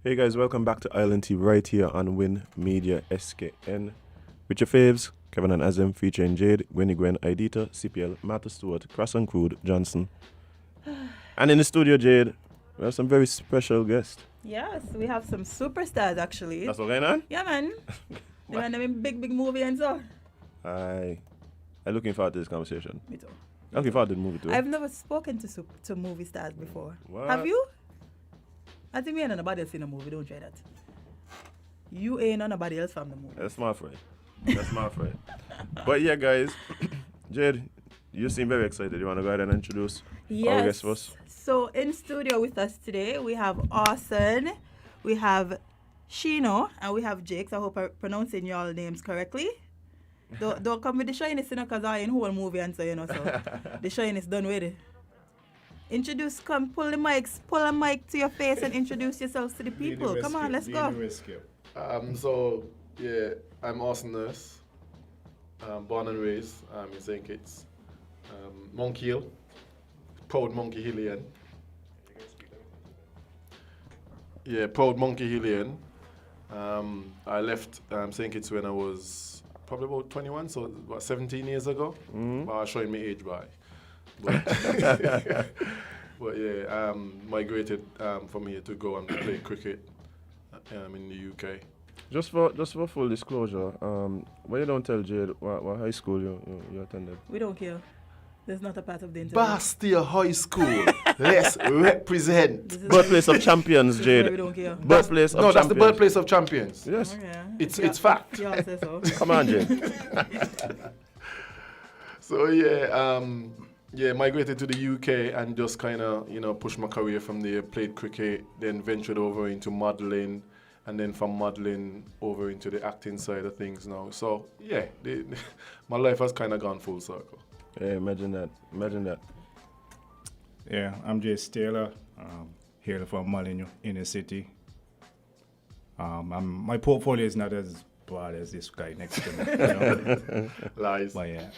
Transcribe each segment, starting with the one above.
Hey guys, welcome back to Island T right here on Win Media SKN. With your faves, Kevin and Azim featuring Jade, Gwenny Gwen, Idita, CPL, Martha Stewart, Cross and Crude, Johnson. And in the studio, Jade, we have some very special guests. Yes, we have some superstars actually. That's what's going on? Yeah, man. They want them in big movie and so. I'm looking forward to this conversation. Me too. I'm looking forward to the movie too. I've never spoken to movie stars before. What? Have you? I think me and nobody else in the movie. Don't try that. You ain't on nobody else from the movie. That's my friend. That's my friend. But yeah, guys, Jade, you seem very excited. You want to go ahead and introduce our guest first? So in studio with us today, we have Orson, we have Shino, and we have Jakes. I hope I'm pronouncing y'all names correctly. Don't come with the shyness, because I ain't whole movie and so, so the shyness done with it. Pull a mic to your face and introduce yourselves to the people. Come on, let's go. I'm Orson Nurse. Born and raised in St. Kitts. Monkey Hill. Proud Monkey Hillian. Yeah, proud Monkey Hillian. I left St. Kitts when I was probably about 21, so about 17 years ago. Mm-hmm. But showing me age by. But yeah, migrated from here to go and play cricket in the UK. Just for full disclosure, why you don't tell Jade what high school you attended? We don't care. That's not a part of the interview. Bastia High School. Let's represent. Birthplace of champions, Jade. We don't care. Birthplace of champions. No, that's the birthplace of champions. Yes. Okay. It's fact. You all say so. Come on, Jade. So migrated to the UK and just kind of, pushed my career from there, played cricket, then ventured over into modeling, and then from modeling over into the acting side of things now. So, yeah, my life has kind of gone full circle. Yeah, imagine that. Yeah, I'm Jace Taylor, here from Moline, inner city. My portfolio is not as broad as this guy next to me. Lies. But yeah,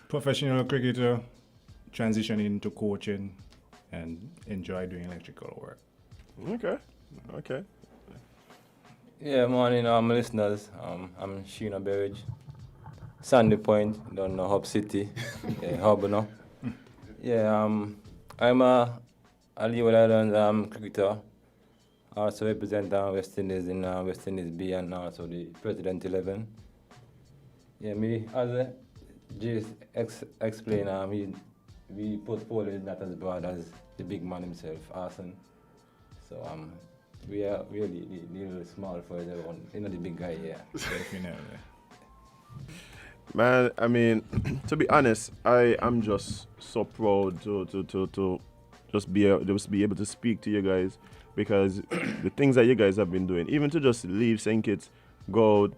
professional cricketer, transitioning into coaching, and enjoy doing electrical work. Okay. Yeah, morning, listeners. I'm Sheena Berridge. Sandy Point, down in Hub City, Hub, no. Yeah, I'm a Leeward Islands cricketer. Also represent West Indies in West Indies B and also the President 11. Yeah, me, as Jace explained, we portfolio is not as broad as the big man himself, Arson. So we are really the little small for everyone, the big guy here. Definitely. Man, I mean, to be honest, I am just so proud to just be able to speak to you guys, because the things that you guys have been doing, even to just leave St. Kitts, go out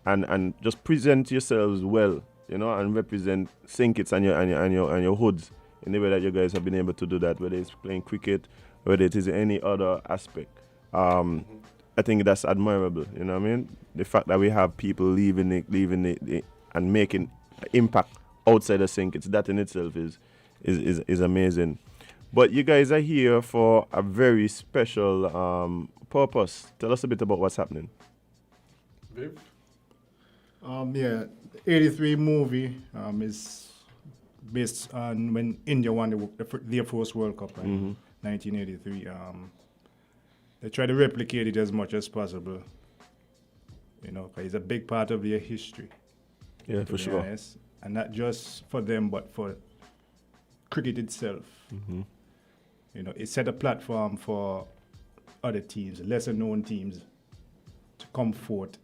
and just present yourselves well, and represent St. Kitts and your hoods in the way that you guys have been able to do that, whether it's playing cricket, whether it is any other aspect. I think that's admirable, you know what I mean? The fact that we have people leaving it and making impact outside of St. Kitts, that in itself is amazing. But you guys are here for a very special purpose. Tell us a bit about what's happening. Viv? 83 movie is based on when India won their first World Cup in 1983. They try to replicate it as much as possible, because it's a big part of their history. Yeah, for sure. Honest. And not just for them, but for cricket itself. Mm-hmm. It set a platform for other teams, lesser known teams, to come forth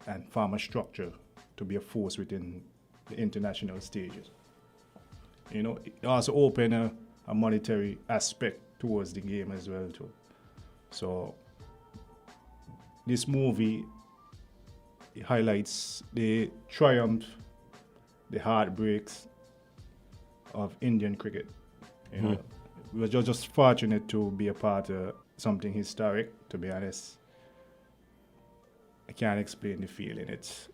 and form a structure to be a force within the international stages. It also opened a monetary aspect towards the game as well too. So this movie highlights the triumph, the heartbreaks of Indian cricket. We were just fortunate to be a part of something historic, to be honest. I can't explain the feeling. It's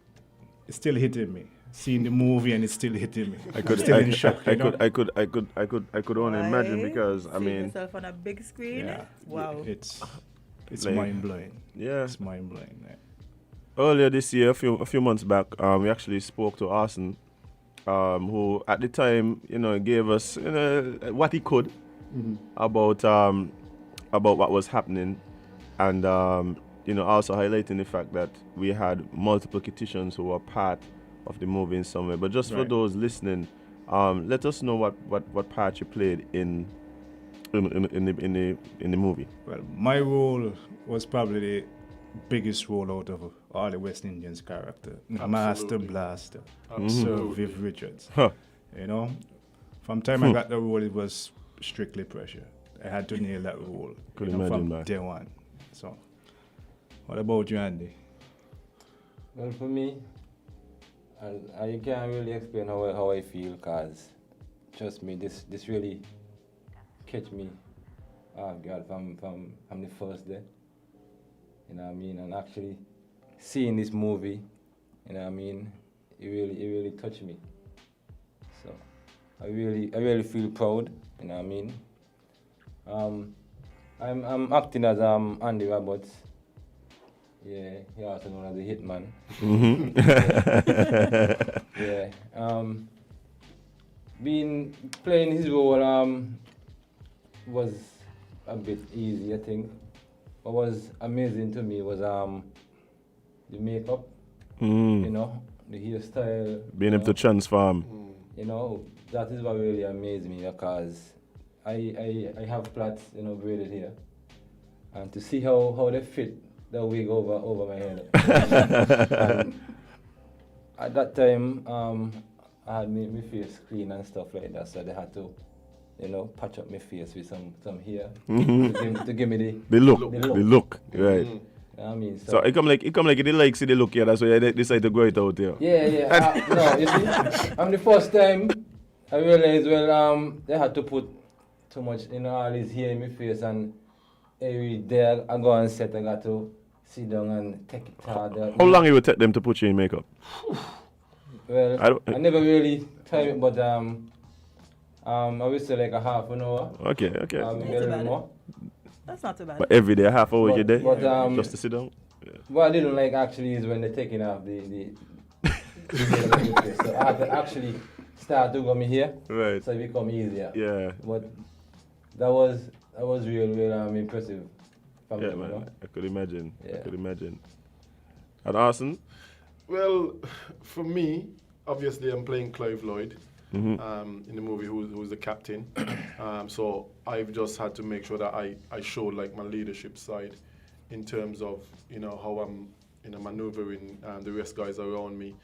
still hitting me. Seeing the movie and it's still hitting me. Still in shock. I could only imagine, because I mean, yourself on a big screen. Yeah, Wow. it's It's Like, mind blowing. Yeah. It's mind blowing. Yeah. Earlier this year, a few months back, we actually spoke to Arson, who at the time, gave us, what he could about what was happening, and also highlighting the fact that we had multiple quitticians who were part of the movie in some way. But just for Right. those listening, let us know what part you played in the movie. Well, my role was probably the biggest role out of all the West Indians character. Master Absolutely. Blaster, Sir Absolutely. Viv Richards. Huh. You know, from time I got the role, it was strictly pressure. I had to nail that role. Could you know, imagine, from man. day one. So, what about you, Andy? Well, for me, I can't really explain how I feel, cause trust me, this really catch me off guard from the first day. You know what I mean? And actually seeing this movie, you know what I mean, it really touched me. So I really feel proud, you know what I mean? I'm acting as Andy Roberts. Yeah, he also known as the Hitman. Yeah. Playing his role was a bit easy, I think. What was amazing to me was the makeup, you know, the hairstyle. Being you able to know. transform. You know, that is what really amazed me, because I have plaits, you know, braided here, and to see how they fit the wig over my head. And at that time, I had my face clean and stuff like that, so they had to, you know, patch up my face with some hair to give me The look. The The look. look. Right. you know what I mean? So it come like they like see the look here. That's why they decide to grow it out here. Yeah. No, you see, the first time I realized, they had to put too much, you know, all this hair in my face, and every day I go on set, I got to sit down and take it hard. How long it would take them to put you in makeup? Well, I never really time it, but I would say like a half an hour. Okay. Maybe a That's little about it. more. That's not too bad. But every day, half hour you there, But, just to sit down. What I didn't like actually is when they're taking off the hair of my face. So I had to actually start to go me here, Right. so it become easier. Yeah. But that was real impressive for me, Yeah, you man. know? I could imagine. Yeah. I could imagine. And Arson? Well, for me, obviously I'm playing Clive Lloyd Mm-hmm. in the movie, who's the captain. So I've just had to make sure that I show like my leadership side in terms of, you know, how I'm, you know, maneuvering the rest guys around me,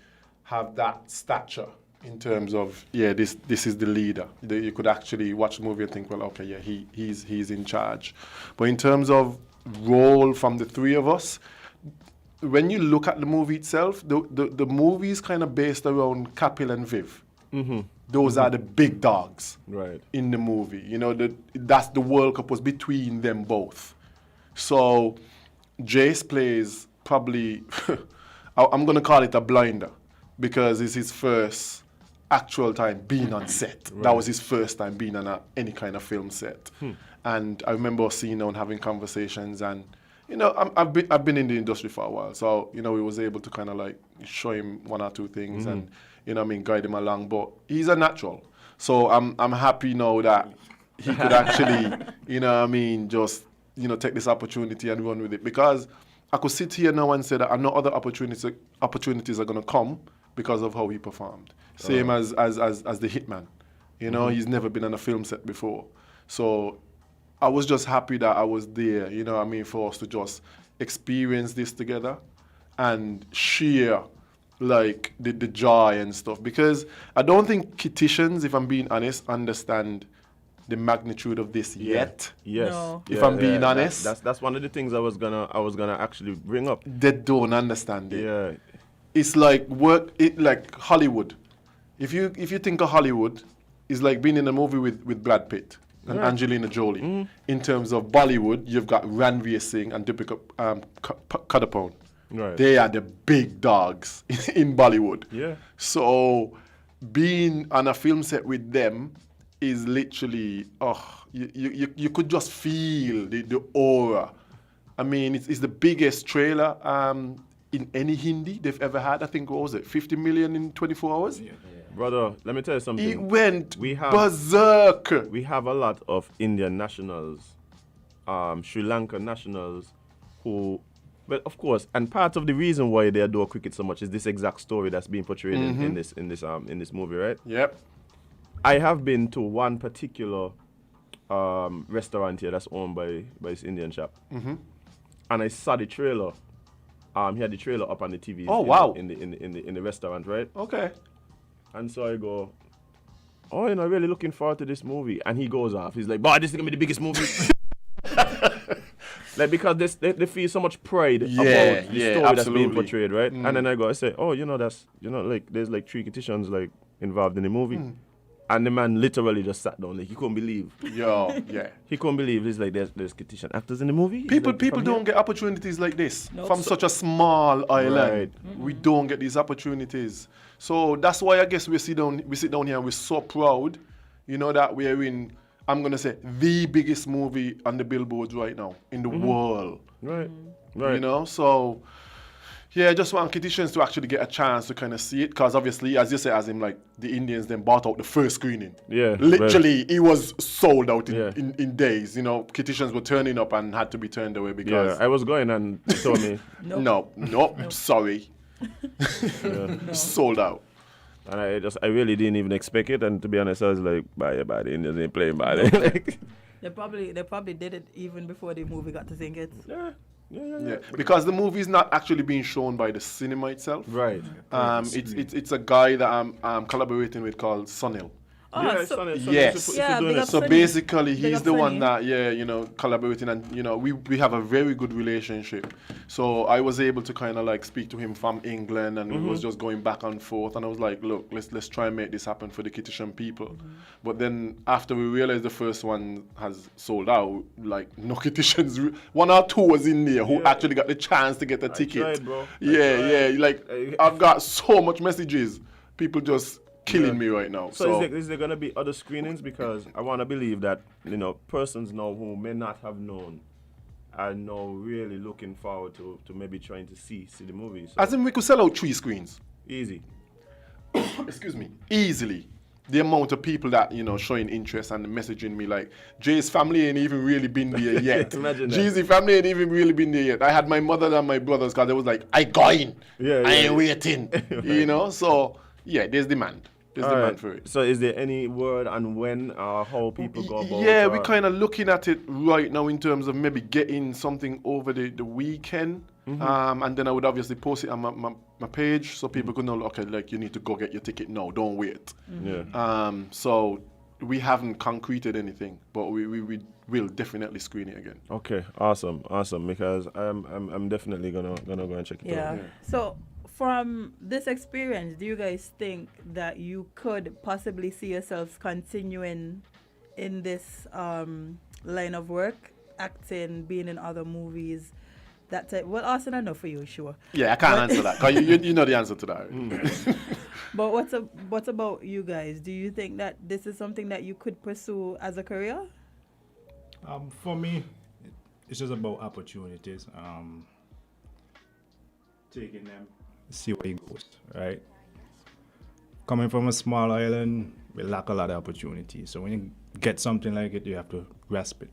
have that stature in terms of, yeah, this is the leader. You could actually watch the movie and think, well, okay, yeah, he's in charge. But in terms of role from the three of us, when you look at the movie itself, the movie is kind of based around Kapil and Viv. Mm-hmm. Those are the big dogs Right. in the movie. You know, that's the World Cup was between them both. So Jace plays probably, I'm going to call it a blinder, because it's his first actual time being on set. Right. That was his first time being on any kind of film set. And I remember seeing him and having conversations, and you know, I've been in the industry for a while, so you know, we was able to kind of like show him one or two things and, you know what I mean, guide him along. But he's a natural, so I'm happy now that he could actually, you know what I mean, just, you know, take this opportunity and run with it, because I could sit here now and say that I know other opportunities are going to come because of how he performed. Same as the Hitman. You know, he's never been on a film set before. So I was just happy that I was there, you know what I mean, for us to just experience this together and share like the joy and stuff. Because I don't think quitticians, if I'm being honest, understand the magnitude of this yet. Yes. No. If I'm being honest. That's one of the things I was gonna actually bring up. They don't understand it. Yeah. It's like like Hollywood. If you think of Hollywood, it's like being in a movie with Brad Pitt and Right. Angelina Jolie. In terms of Bollywood, you've got Ranveer Singh and Deepika Padukone. Right. They are the big dogs in Bollywood. Yeah. So being on a film set with them is literally, you could just feel the aura I mean, it's the biggest trailer in any Hindi they've ever had. I think, what was it, 50 million in 24 hours? Yeah. Brother, let me tell you something. It went We have- berserk. We have a lot of Indian nationals, Sri Lankan nationals, who, well, of course, and part of the reason why they adore cricket so much is this exact story that's being portrayed in this movie, right? Yep. I have been to one particular restaurant here that's owned by this Indian shop, and I saw the trailer. He had the trailer up on the TV. Oh, wow. In the restaurant, right? Okay. And so I go, oh, you know, really looking forward to this movie. And he goes off. He's like, boy, this is going to be the biggest movie. Like, because they feel so much pride about the story that's being absolutely. portrayed, right? And then I say, oh, you know, like, there's like 3 Kitishans, like, involved in the movie. And the man literally just sat down, like, he couldn't believe. Yo, yeah. He couldn't believe. He's like, there's Kitishan actors in the movie? He's People like, from don't here? get opportunities like this Nope. from such a small island. Right. We don't get these opportunities. So that's why I guess we sit down here and we're so proud, you know, that we're in, I'm gonna say, the biggest movie on the billboards right now in the world. Right, right. You know, so yeah, I just want Kitishans to actually get a chance to kind of see it, because obviously, as you say, as in like the Indians then bought out the first screening. Yeah, literally, it was sold out Yeah. in days. You know, Kitishans were turning up and had to be turned away because Yeah, I was going and they told me, no, sorry, sold out. and I really didn't even expect it. And to be honest, I was like, bye, the Indians ain't playing bad. Like, They probably did it even before the movie got to tickets. Yeah, because the movie is not actually being shown by the cinema itself. Right. It's a guy that I'm collaborating with called Sunil. Oh, Yeah, so, Sonny, yes. if Yeah, you're doing big it. up So Sunny. basically, Big he's up the one Sunny. that, collaborating, and, we have a very good relationship. So I was able to kind of like speak to him from England, and we was just going back and forth. And I was like, look, let's try and make this happen for the Kitishan people. But then after we realized the first one has sold out, like no Kitishans, 1 or 2 was in there who Yeah. actually got the chance to get a ticket. tried, bro. I Yeah, tried. like I've got so much messages. People just killing me right now. So is there going to be other screenings? Because I want to believe that, persons now who may not have known are now really looking forward to maybe trying to see the movie. So As in, we could sell out 3 screens. easy. Excuse me, easily. The amount of people that, showing interest and messaging me like, Jay's family ain't even really been there yet. Imagine that. Jay's family ain't even really been there yet. I had my mother and my brothers because they was like, I going. Yeah, I yeah. ain't waiting. So, yeah, there's demand. There's All demand right. for it. So is there any word on when or how people go about Yeah, we're kind of looking at it right now in terms of maybe getting something over the weekend. And then I would obviously post it on my page so people could know, okay, like you need to go get your ticket now, don't wait. Yeah. So we haven't concreted anything, but we will definitely screen it again. Okay, awesome, because I'm definitely gonna go and check it Yeah. out. So from this experience, do you guys think that you could possibly see yourselves continuing in this line of work, acting, being in other movies? That type. Well, Austin, I know for you, sure. Yeah, I can't answer that. 'Cause you know the answer to that. But what's about you guys? Do you think that this is something that you could pursue as a career? For me, it's just about opportunities. Taking them, see where it goes, right? Coming from a small island, we lack a lot of opportunities. So when you get something like it, you have to grasp it.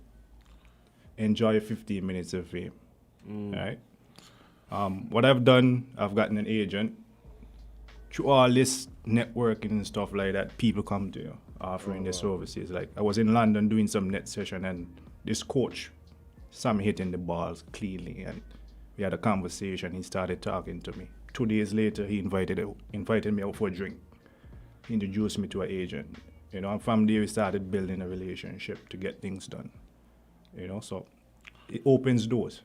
Enjoy your 15 minutes of fame, right? What I've done, I've gotten an agent. Through all this networking and stuff like that, people come to you offering their services. Like I was in London doing some net session, and this coach saw me hitting the balls cleanly, and we had a conversation. He started talking to me. 2 days later, he invited me out for a drink. He introduced me to an agent, and from there we started building a relationship to get things done. So it opens doors.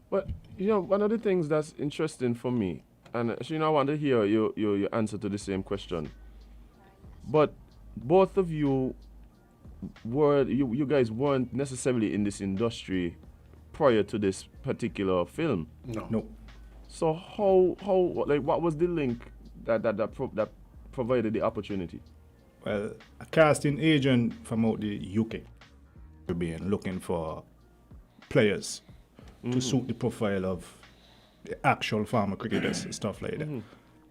But one of the things that's interesting for me, and I want to hear your answer to the same question. But both of you you guys weren't necessarily in this industry prior to this particular film. No. So how what was the link that provided the opportunity? Well, a casting agent from out the UK, we've been looking for players to suit the profile of the actual farmer cricketers and stuff like that.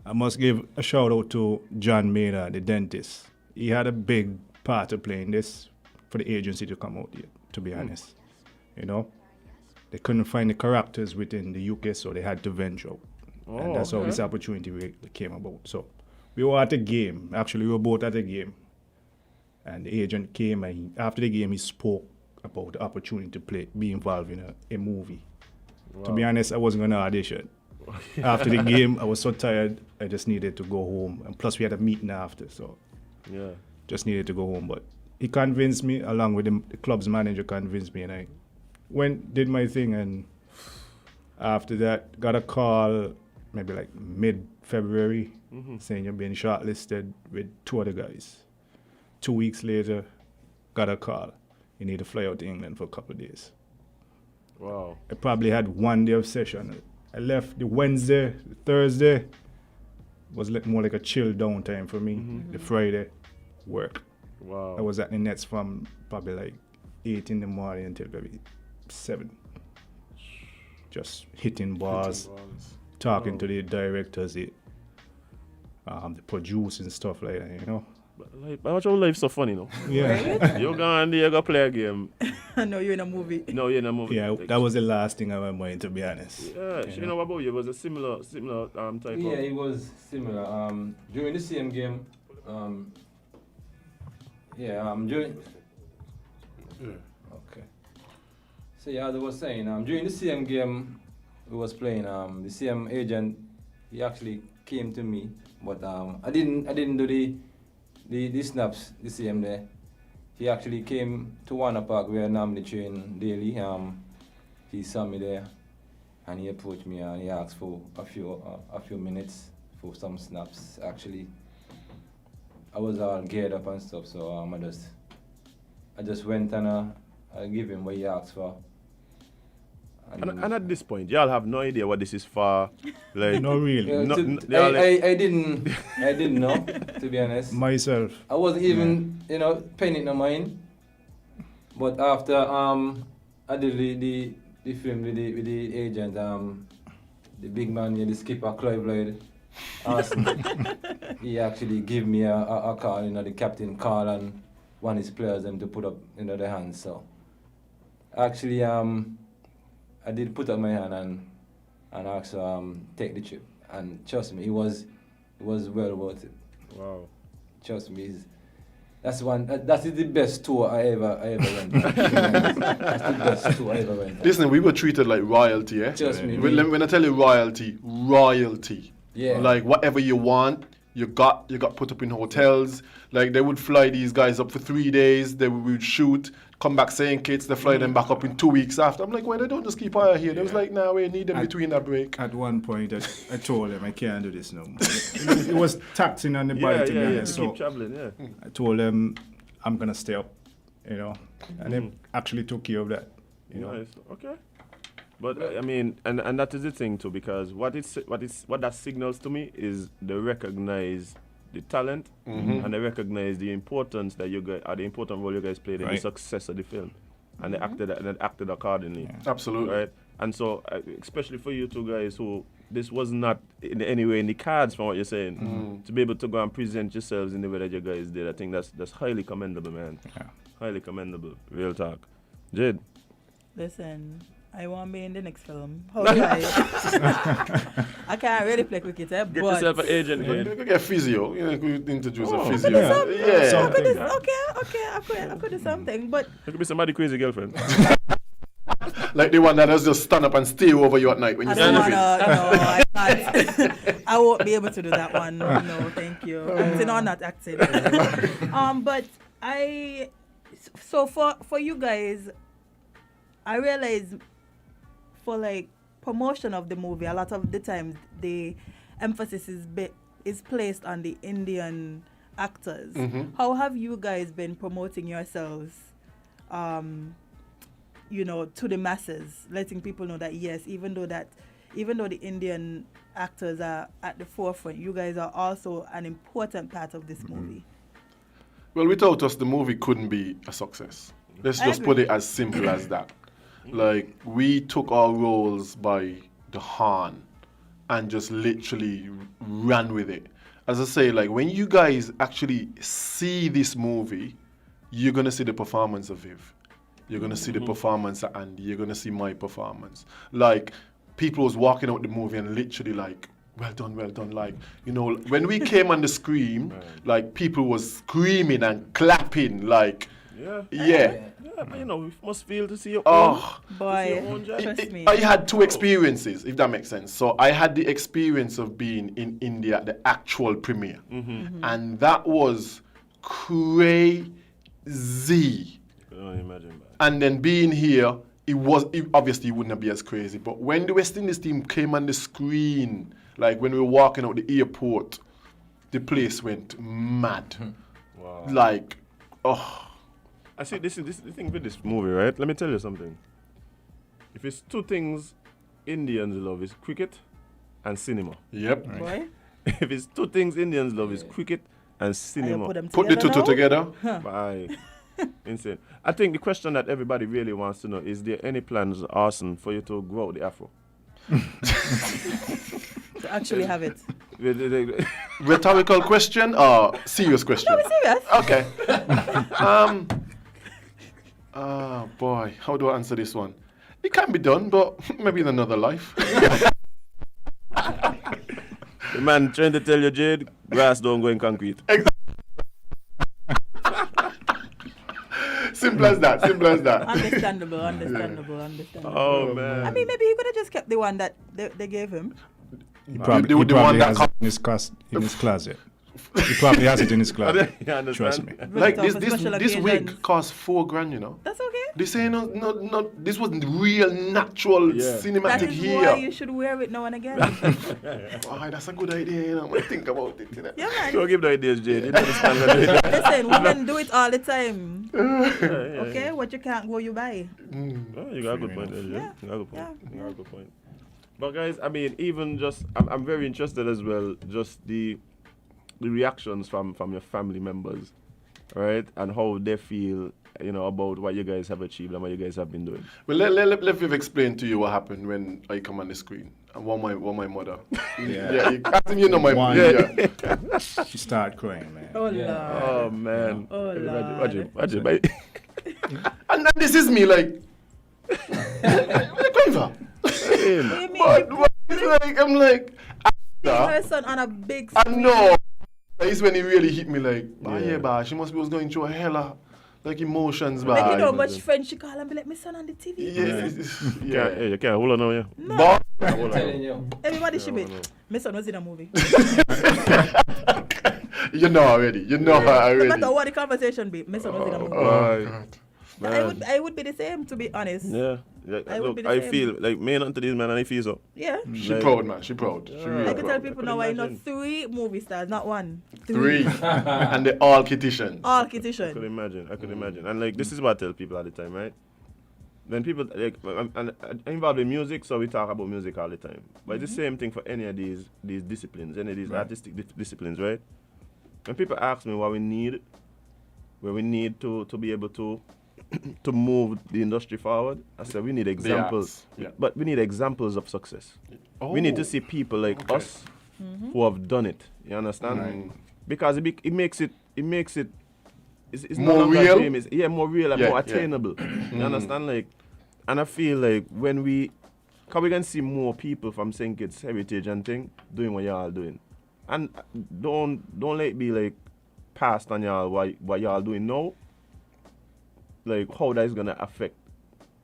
I must give a shout out to John Maynard, the dentist. He had a big part to play in this for the agency to come out here, to be honest. You know, they couldn't find the characters within the UK, so they had to venture out. And that's how this opportunity came about. So we were at a game. Actually, we were both at a game. And the agent came, and after the game, he spoke about the opportunity to be involved in a movie. To be honest, I wasn't going to audition. After the game, I was so tired, I just needed to go home. And plus, we had a meeting after, so just needed to go home. But he convinced me, along with the club's manager convinced me, and I did my thing. And after that, got a call, maybe like mid-February, saying you're being shortlisted with 2 other guys. 2 weeks later, got a call. You need to fly out to England for a couple of days. Wow. I probably had 1 day of session. I left the Wednesday, the Thursday was more like a chill downtime for me. The Friday, work. Wow. I was at the Nets from probably like 8 in the morning until maybe 7. Just hitting bars, talking to the directors, the producers and stuff like that, you know. But how much of life so funny, no? Yeah. You go on there, you go play a game. No, you're in a movie. No, you're in a movie. Yeah, that was the last thing I remember, to be honest. Yeah, you know what about you? It was a similar type Yeah, of... it was similar. During the same game, during... Okay. So yeah, as I was saying, during the same game we was playing, the same agent, he actually came to me, but I didn't do the snaps the same day. He actually came to Warner Park where I normally train daily. He saw me there, and he approached me and he asked for a few minutes for some snaps. Actually, I was all geared up and stuff, so I just went and I gave him what he asked for. And at this point, y'all have no idea what this is for. Like, No, really. I didn't know, to be honest. Myself. I wasn't even, paying it no mind. But after I did the film with the agent, the big man, the skipper, Clive Lloyd, he actually gave me a call, the captain called and one of his players them to put up, their hands. So actually, I did put up my hand and asked take the trip, and trust me, it was well worth it. wow. Trust me, that is the best tour I ever went. That's the best tour I ever went. Listen, we were treated like royalty, eh? Trust me. When I tell you royalty. Yeah. Like whatever you want, you got put up in hotels. Like they would fly these guys up for 3 days. They would shoot, come back saying kids. They fly them back up in 2 weeks after. I'm like, why they don't just keep her here? They was like, nah, we need them between that break. At one point, I told him I can't do this no more. It was taxing on the body, to be honest. So Keep traveling, yeah. I told him I'm gonna stay up, and they actually took care of that. Nice. Okay. But I mean, and that is the thing too, because what that signals to me is they recognize the talent and they recognize the importance that you guys, or the important role you guys played in the success of the film, and they acted accordingly. Yeah. Absolutely. Right. And so, especially for you two guys who this was not in any way in the cards from what you're saying, to be able to go and present yourselves in the way that you guys did, I think that's highly commendable, man. Yeah. Highly commendable. Real talk. Jade. Listen, I want to be in the next film. How do I? I can't really play cricket, Get but yourself an agent. You could get physio. You could introduce a Oh, physio. yeah. I could do, I could do something, but It could be somebody crazy girlfriend. Like the one that has just stand up and stay over you at night when you I see don't your wanna, face. no, I can't. I won't be able to do that one. No, thank you. Acting or not acting. But so for you guys, I realize for like promotion of the movie, a lot of the times the emphasis is placed on the Indian actors. How have you guys been promoting yourselves? To the masses, letting people know that yes, even though the Indian actors are at the forefront, you guys are also an important part of this movie. Well, without us, the movie couldn't be a success. Let's I just agree. put it as simple as that. Like, we took our roles by the horn and just literally ran with it. As I say, like, when you guys actually see this movie, you're going to see the performance of Viv. You're going to see the performance of Andy. You're going to see my performance. Like, people was walking out the movie and literally like, well done, well done. Like, you know, when we came on the screen, like, people was screaming and clapping, like, yeah. But you know, we must feel to see your Oh, Boy, own job. trust me. I had two experiences, if that makes sense. So I had the experience of being in India at the actual premiere. And that was crazy. I don't imagine that. And then being here, obviously it wouldn't be as crazy. But when the West Indies team came on the screen, like when we were walking out the airport, the place went mad. Wow. Like, oh. I see this is the thing with this movie, right? Let me tell you something. If it's two things Indians love, is cricket and cinema. Yep. Boy, If it's two things Indians love, is cricket and I cinema. put them Put the two now? together. Bye. Insane. I think the question that everybody really wants to know is there any plans, Arson, for you to grow out the afro? To actually have it. Rhetorical question or serious question? Serious? Okay. Boy, how do I answer this one? It can be done, but maybe in another life. The man trying to tell you, Jade, grass don't go in concrete. Simple as that. Simple as that. Understandable. Oh, man. I mean, maybe he could have just kept the one that they gave him. He probably, the he probably one that has it in his closet. He probably has it in his closet. You understand? Trust me. Like Bring it this up for special this wig occasions. cost $4,000, you know. That's okay. This ain't no. This was real natural Yeah. That cinematic is here. why you should wear it now and again. Oh, that's a good idea, you know. I'm gonna think about it, you know. Yeah, man. Don't give no ideas, Jade. You don't understand what it is. Listen, women do it all the time. Yeah. Okay, what you can't go, you buy. Oh, you got a good point there, Jade. Yeah. You got a good point. Yeah. You got a good point. But guys, I mean, even just, I'm very interested as well, just the reactions from your family members, right? And how they feel, you know, about what you guys have achieved and what you guys have been doing. Well, let Viv explain to you what happened when I come on the screen and what my mother. Yeah, you know my One. yeah. She started crying, man. Oh, Lord. Oh, man. Oh, Imagine, Lord. imagine. And then this is me like, like over. But it's like I'm like, Her son on a big I screen. know. It's when he really hit me like, Yeah. bah, she must be was going through a hella like emotions, Like, you bah. know, much friends she call and be like, my son on the TV. Yeah, you can't hold on now, yeah. But I'm telling you. Everybody should be. My son was in a movie. you know already. You know her No already. matter what the conversation be, my son was in a movie. Right. I would be the same, to be honest. Yeah. I would Look, be the I same. feel like me and to these man and I feel so. Yeah. She Like- proud, man. She proud. She I really can tell proud. people I now could I know imagine. 3 movie stars, not 1. 3. And they all kittitions. All I could kittition. imagine. I could imagine. And like this is what I tell people all the time, right? When people like I'm involved in music, so we talk about music all the time. But it's the same thing for any of these disciplines, any of these artistic disciplines, right? When people ask me what we need to be able to to move the industry forward, I say we need examples. Yeah. But we need examples of success. We need to see people like Okay. us who have done it. You understand? Right. Because it makes it it's More no longer a real? dream, it's more real and Yeah, more yeah. attainable. You understand? Like, and I feel like when cause we can see more people from St. Kitts heritage and thing doing what y'all doing. And don't let it be like passed on y'all what y'all doing now. Like how that is gonna affect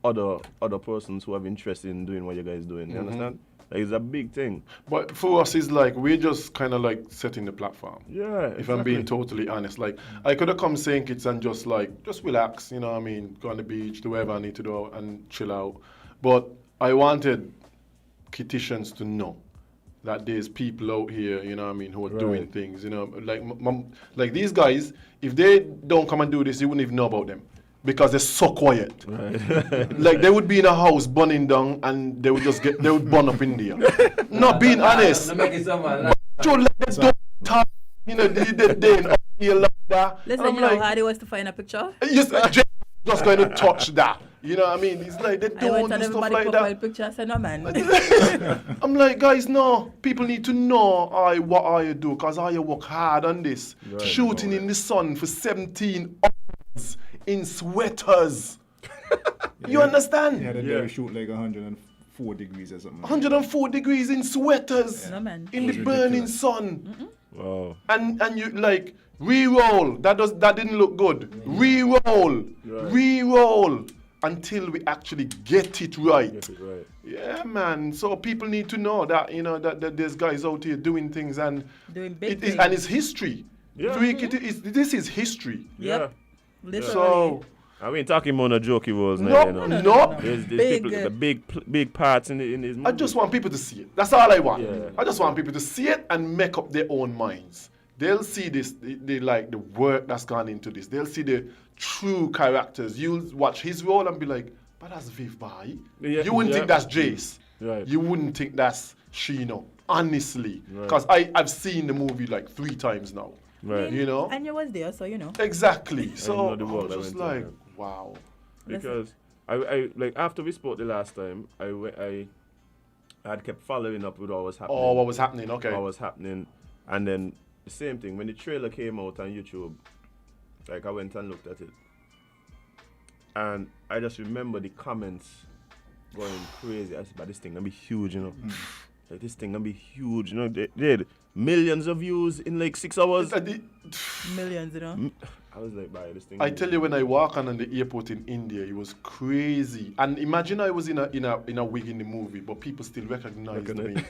other persons who have interest in doing what you guys doing. You understand? Like it's a big thing. But for us, it's like we're just kind of like setting the platform. Yeah. If I'm being totally honest, like I could have come St. Kitts and just relax, you know what I mean? Go on the beach, do whatever I need to do and chill out. But I wanted Kittitians to know that there's people out here, you know what I mean, who are doing Right. things, you know. Like these guys, if they don't come and do this, you wouldn't even know about them. Because they're so quiet. Like they would be in a house burning down and they would burn up in there. Not being honest. Let me make it someone. Joe, like, they don't talk, you know, they in up here like that. Listen, And you know I'm how hard it was to find a picture? just going to touch that. You know what I mean? It's like they I don't went on do stuff everybody like profile that. picture. I said, no, man. I'm like, guys, no. People need to know what I do, because I work hard on this. Right, Shooting in the sun for 17 hours in sweaters. You understand? He had a Yeah. day shoot like 104 degrees or something. 104 degrees in sweaters. No, man. In It the was burning ridiculous. sun. Wow. And you like re-roll. That didn't look good. Re-roll. Right. Re-roll until we actually get it right. Get it right. Yeah, man. So people need to know that that there's guys out here doing things and Doing big it is, things. and it's history. Yeah. This is history. Yep. Literally. So I mean, talking more no jokey roles now, no, you know. no. There's Big, people, the big parts in his movie. I just want people to see it. That's all I want. Yeah. I just want people to see it and make up their own minds. They'll see this, they like the work that's gone into this. They'll see the true characters. You'll watch his role and be like, but that's Viv Bai. Yeah, You wouldn't yeah. think that's Jace. Right. You wouldn't think that's Shino, honestly. Right. Because I've seen the movie like 3 times now. Right. You know? And you was there, so you know. Exactly. So know the I work was that just went like, into wow. Because I like after we spoke the last time, I had kept following up with what was happening. Oh, what was happening? Okay. What was happening, and then the same thing when the trailer came out on YouTube. Like I went and looked at it, and I just remember the comments going crazy. I said, "But this thing gonna be huge, you know. Like this thing gonna be huge, you know. They had millions of views in like 6 hours." Millions, you know. I was like, "Bye, this thing." I tell you, when I walk on the airport in India, it was crazy. And imagine I was in a wig in the movie, but people still recognized me.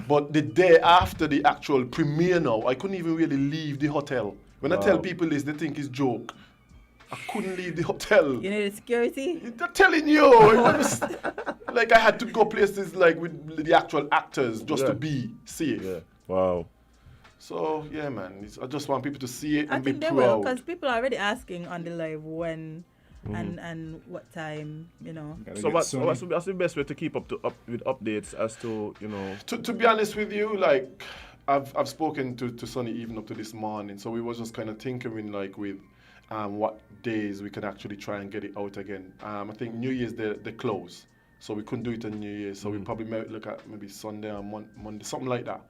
But the day after the actual premiere now, I couldn't even really leave the hotel. When I tell Wow. people this, they think it's joke. I couldn't leave the hotel. You need security. I'm telling you, it was like I had to go places like with the actual actors just to Yeah. be safe. Yeah. Wow. So yeah, man, I just want people to see it I and be think they will, proud. because people are already asking on the live when and what time, you know. Gotta So get what's Sony. what's the best way to keep up with updates as to, you know? To be honest with you, like I've spoken to Sonny even up to this morning, so we was just kind of tinkering like with what days we can actually try and get it out again. I think New Year's they close, so we couldn't do it on New Year's, so we probably might look at maybe Sunday or Monday, something like that.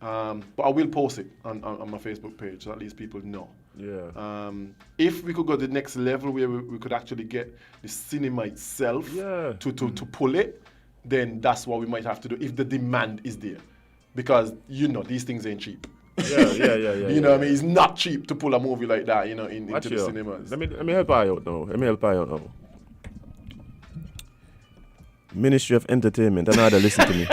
But I will post it on my Facebook page, so at least people know. Yeah. If we could go to the next level where we could actually get the cinema itself Yeah. to pull it, then that's what we might have to do if the demand is there. Because, these things ain't cheap. Yeah. You know what I mean? It's not cheap to pull a movie like that, into Watch the you. cinemas. Let me help I out now. Ministry of Entertainment. I know how to listen to me.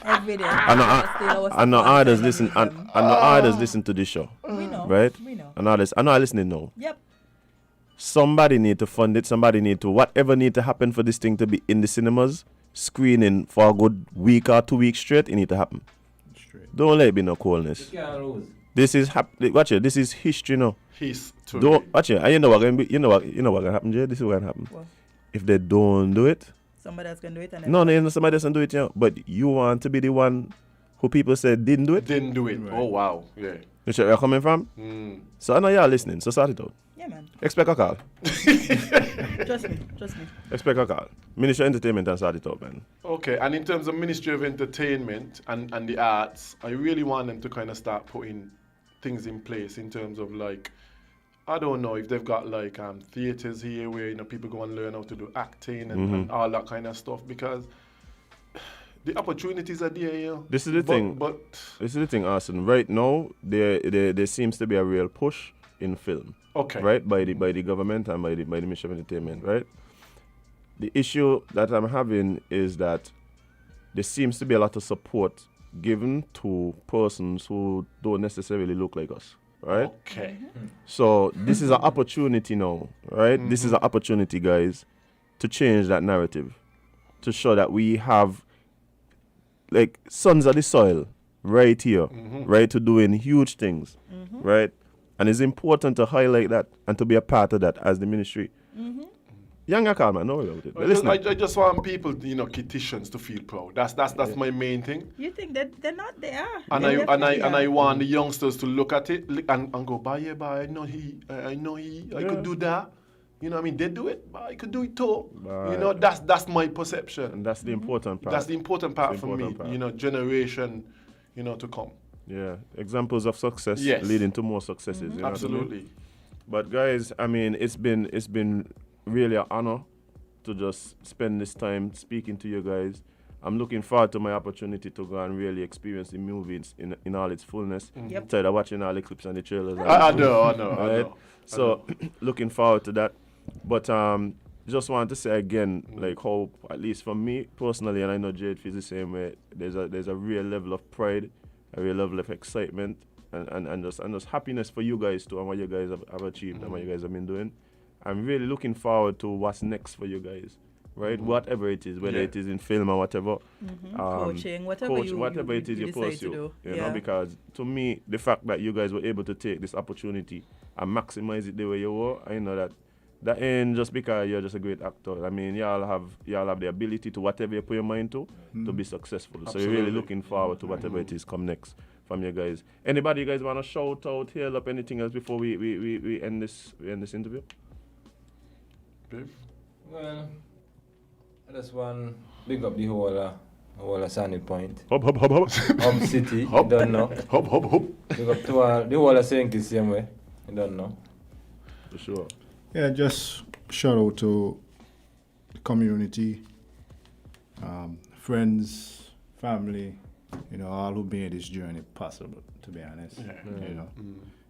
Every day. I know others listen. I know others listen to this show, We know. right? We know. I know I listening now. Yep. Somebody need to fund it. Somebody need to whatever need to happen for this thing to be in the cinemas, screening for a good week or 2 weeks straight. It need to happen. Straight. Don't let it be no coldness. You can't lose. This is watch it. This is history now. History. Don't watch it. And you know what gonna be. You know what gonna happen, Jay. This is what gonna happen. What? If they don't do it, Somebody else can do it. And no, somebody doesn't do it. Yeah, but you want to be the one who people said didn't do it. Didn't do it. Right. Oh, wow. Yeah. You see where you're coming from? So I know y'all listening. So sort it out. Yeah, man. Expect a call. Trust me. Expect a call. Ministry of Entertainment and sort it out, man. Okay, and in terms of Ministry of Entertainment and the arts, I really want them to kind of start putting things in place in terms of like, I don't know if they've got like theaters here where people go and learn how to do acting and all that kind of stuff, because the opportunities are there, you know. This is the thing. But This is the thing, Austin. Right now, there seems to be a real push in film, okay, right, by the government and by the Ministry of Entertainment, right. The issue that I'm having is that there seems to be a lot of support given to persons who don't necessarily look like us, right. Okay. So this is an opportunity now, right? This is an opportunity, guys, to change that narrative, to show that we have like sons of the soil right here, right, to doing huge things, right? And it's important to highlight that and to be a part of that as the ministry. Younger call, man, no worry about it. But listen, I just want people, Kititians to feel proud. That's my main thing. You think that they're not there? And They definitely I are. want the youngsters to look at it and go, bye, I know he, I Yeah. could do that. You know what I mean? They do it, but I could do it too. Right. You know, that's my perception. And that's the important part. That's the important part That's the for me. important part. You know, generation, to come. Yeah, examples of success Yes. leading to more successes. You know what I mean? Absolutely. But guys, I mean, it's been really an honor to just spend this time speaking to you guys. I'm looking forward to my opportunity to go and really experience the movie in all its fullness. Yep. Instead of watching all the clips and the trailers. I know. Right? So looking forward to that. But just want to say again, like how at least for me personally, and I know Jade feels the same way. There's a real level of pride, a real level of excitement, and just happiness for you guys too, and what you guys have achieved and what you guys have been doing. I'm really looking forward to what's next for you guys. Right, whatever it is, whether it is in film or whatever, Coaching, whatever whatever it is you decide pursue, to do. you know, because to me, the fact that you guys were able to take this opportunity and maximize it the way you were, I know that ain't just because you're just a great actor. I mean, y'all have the ability to whatever you put your mind to be successful. So you're really looking forward to whatever it is come next from you guys. Anybody you guys want to shout out, hail up anything else before we end this interview? Well, I just want big up the whole of Sandy Point. Hop. Hub City, you don't know. Hop. Big up to the whole of St. Kitts same way, you don't know. For sure. Yeah, just shout out to the community, friends, family, all who made this journey possible, to be honest.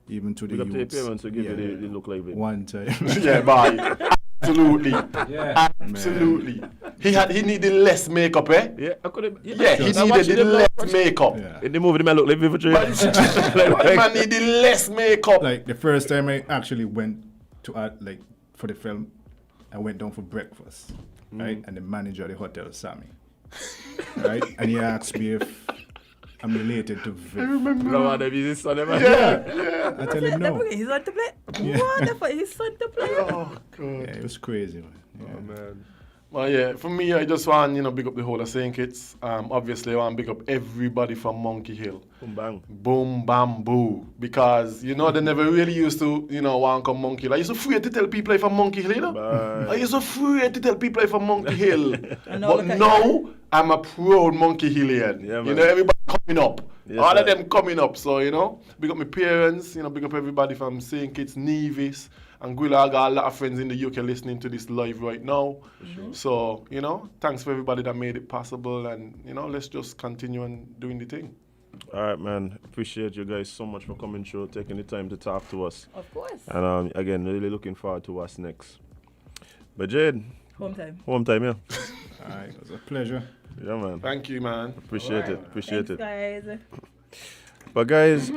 Even to the Big up to your youths. parents who give you the look like it. One time. Yeah, bye. Absolutely. Yeah. Absolutely. He needed less makeup, eh? Yeah, I could have. Yeah, he needed the less makeup. Yeah. In the movie, the man look like Vivid Tree. The man needed less makeup. Like the first time I actually went to for the film, I went down for breakfast, right? And the manager of the hotel, Sammy, right? And he asked me if I'm related to Viv. No, man, if he's his son, man. Yeah. I tell him no. His son to play? Yeah. What the fuck? His son to play? Oh, God. Yeah, it was crazy, man. Yeah. Oh, man. Well, yeah, for me, I just want, big up the whole of St. Kitts. Obviously, I want to big up everybody from Monkey Hill. Boom, bang. Boom, bam, boo. Because, they never really used to, want to come Monkey Hill. I used to afraid to tell people I'm from Monkey Hill, Bye. I used to afraid to tell people I'm from Monkey Hill. And now But look at now, I'm a proud Monkey Hillian. Yeah, man. Everybody coming up. Yes, All of sir. them coming up. So, big up my parents, big up everybody from St. Kitts, Nevis, Anguilla. I got a lot of friends in the UK listening to this live right now. So, thanks for everybody that made it possible. And, let's just continue on doing the thing. All right, man. Appreciate you guys so much for coming through, taking the time to talk to us. Of course. And again, really looking forward to what's next. But Jade, Home time. home time, yeah. All right, it was a pleasure. Yeah, man. Thank you, man. Appreciate it. Appreciate Thanks, it. guys. But guys,